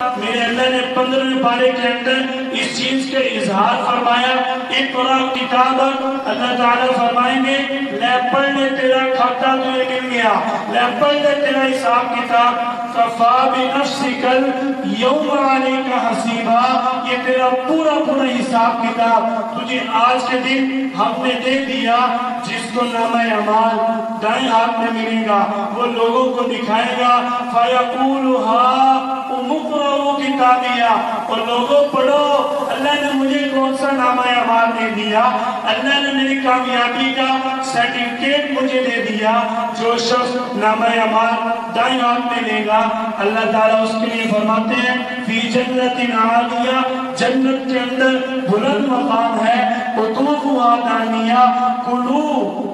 میرے اللہ نے 15 پارے کے اندر اس چیز کے اظہار فرمایا۔ اقرا کتاب، اللہ تعالیٰ فرمائیں گے لے پڑھ لے تیرا کھاتا تجھے مل گیا، لے پڑھ لے تیرا حساب کتاب، کفا بنفسک الیوم علیک حسیبا، یہ تیرا پورا حساب کتاب تجھے آج کے دن ہم نے دے دیا۔ جس کو نامہ اعمال دائیں ہاتھ میں ملے گا وہ لوگوں کو دکھائے گا، فَيَقُولُ هَا اُمُقْرَوْ کتابیہ، اور لوگوں پڑھو اللہ نے مجھے کون سا نامہ اعمال دے دیا، اللہ نے میری کامیابی کا سرٹیفکیٹ مجھے دے دیا۔ جو شخص نامہ اعمال دائیں ہاتھ میں لے گا اللہ تعالیٰ اس کے لیے فرماتے ہیں فی جنت عالیہ، جنت کے اندر بلند مقام ہے، قطوفہا دانیہ، کلو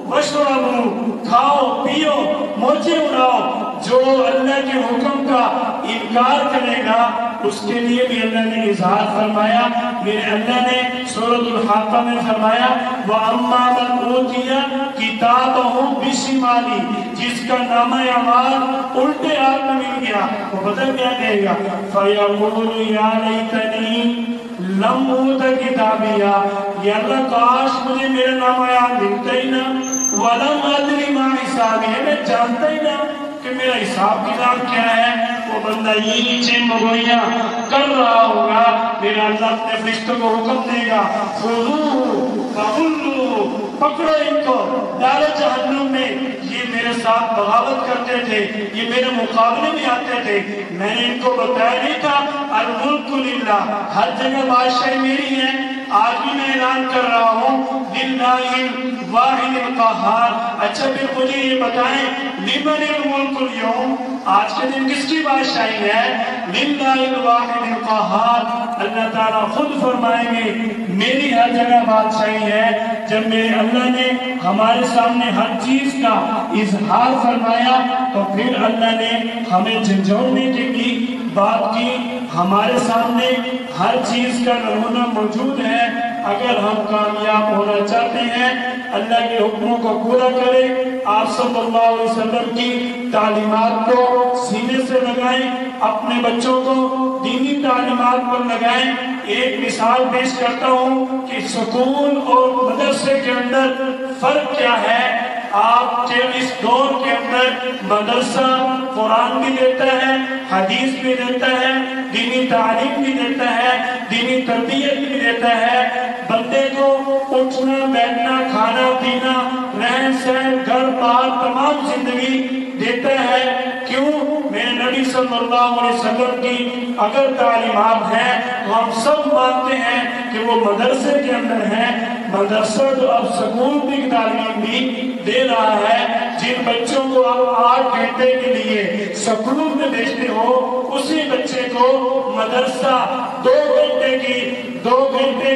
واشربو، کھاؤ پیو موجے اڑاؤ۔ جو اللہ کے حکم کا انکار کرے گا اس کے لیے بھی اللہ نے اظہار فرمایا۔ میرے اللہ نے سورۃ الحاقہ میں فرمایا وَأَمَّا مَنْ أُوتِيَ كِتَابَهُ بِشِمَالِهِ، جس کا نامہ اعمال الٹے ہاتھ میں مل گیا وہ پتہ کیا کہے گا، فَيَقُولُ يَا لَيْتَنِي لَمْ أُوتَ كِتَابِيَهْ، یا اللہ کاش مجھے میرا نامہ اعمال ملتا ہی نہ، وَلَمْ أَدْرِ مَا حِسَابِيَهْ، میں جانتا ہی نہ کہ میرا حساب کتاب کیا ہے۔ وہ بندہ یہ نیچے مگوئیاں کر رہا ہوگا، میرا اللہ اپنے فرشتوں کو حکم دے گا خُذُوهُ فَغُلُّوهُ، پکڑو ان کو ڈالو جہنم میں، یہ میرے ساتھ بغاوت کرتے تھے، یہ میرے مقابلے میں آتے تھے، میں نے ان کو بتایا نہیں تھا الملک للہ، ہر جگہ بادشاہی میری ہے۔ آج بھی میں اعلان کر رہا ہوں للہ الواحد القہار۔ اچھا پھر مجھے یہ بتائیں لمن الملک اليوم، آج کے دن کس کی بادشاہی ہے؟ للہ الواحد القہار، اللہ تعالیٰ خود فرمائیں گے میری ہر جگہ بادشاہی ہے۔ جب میرے اللہ نے ہمارے سامنے ہر چیز کا اظہار فرمایا تو پھر اللہ نے ہمیں جھنجھوڑنے کی بات کی۔ ہمارے سامنے ہر چیز کا نمونہ موجود ہے۔ اگر ہم کامیاب ہونا چاہتے ہیں اللہ کے حکموں کو پورا کریں، آپ صلی اللہ علیہ وسلم کی تعلیمات کو سینے سے لگائیں، اپنے بچوں کو دینی تعلیمات پر لگائیں۔ ایک مثال پیش کرتا ہوں کہ سکول اور مدرسے کے اندر فرق کیا ہے۔ آپ کے اس دور کے اندر مدرسہ قرآن بھی دیتا ہے، حدیث بھی دیتا ہے، دینی تعلیم بھی دیتا ہے، دینی تربیت بھی دیتا ہے، بندے کو اٹھنا بیٹھنا کھانا پینا رہن سہن گھر بار تمام زندگی دیتا ہے۔ کیوں؟ میرے نبی صلی اللہ علیہ وسلم کی اگر تعلیمات ہیں تو ہم سب مانتے ہیں کہ وہ مدرسے کے اندر ہیں۔ مدرسہ جو اب سکول کی تعلیم بھی دے رہا ہے، جن بچوں کو آپ 8 گھنٹے کے لیے سکول میں بھیجتے ہو اسی بچے کو مدرسہ 2 گھنٹے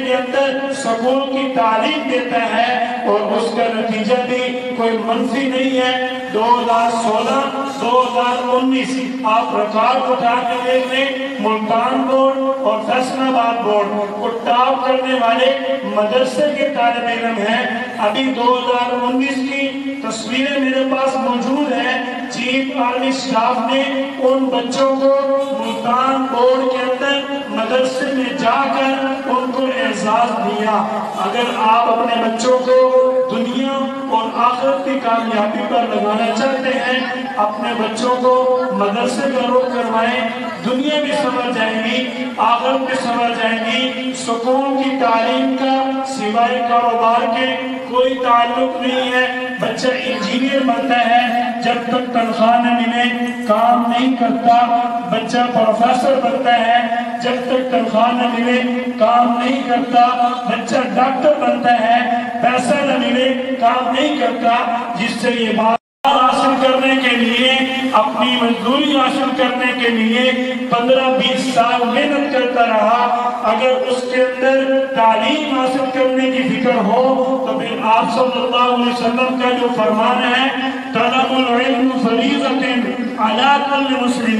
کے اندر سکول کی تعلیم دیتا ہے، اور اس کا نتیجہ بھی کوئی منفی نہیں ہے۔ 2016 2019 آپ ریکارڈ اٹھا کے دیکھ لیں، ملتان بورڈ اور فیصل آباد بورڈ کو ٹاپ کرنے والے مدرسے کے طالب علم ہیں۔ ابھی 2019 کی تصویریں میرے پاس موجود ہیں۔ چیف آرمی اسٹاف نے ان بچوں کو ملتان بورڈ کے اندر مدرسے میں جا کر ان کو اعزاز دیا۔ اگر آپ اپنے بچوں کو دنیا اور آخرت کی کامیابی پر لگانا چاہتے ہیں، اپنے بچوں کو مدرسے کا رخ کروائیں، دنیا بھی سنور جائیں گی، آخرت بھی سنور جائیں گی۔ سکول کی تعلیم کا سوائے کاروبار کے کوئی تعلق نہیں ہے۔ بچہ انجینئر بنتا ہے جب تک تنخواہ نہ ملے کام نہیں کرتا، بچہ پروفیسر بنتا ہے جب تک تنخواہ نہ ملے کام نہیں کرتا، بچہ ڈاکٹر بنتا ہے پیسہ نہ ملے کام نہیں کرتا۔ جس سے یہ بات حاصل کرنے کے لیے اپنی مزدوری حاصل کرنے کے لیے 15-20 سال محنت کرتا رہا، اگر اس کے اندر تعلیم حاصل کرنے کی فکر ہو تو پھر آپ صلی اللہ علیہ وسلم کا جو فرمان ہے طلب العلم فریضۃ علی کل مسلم،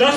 10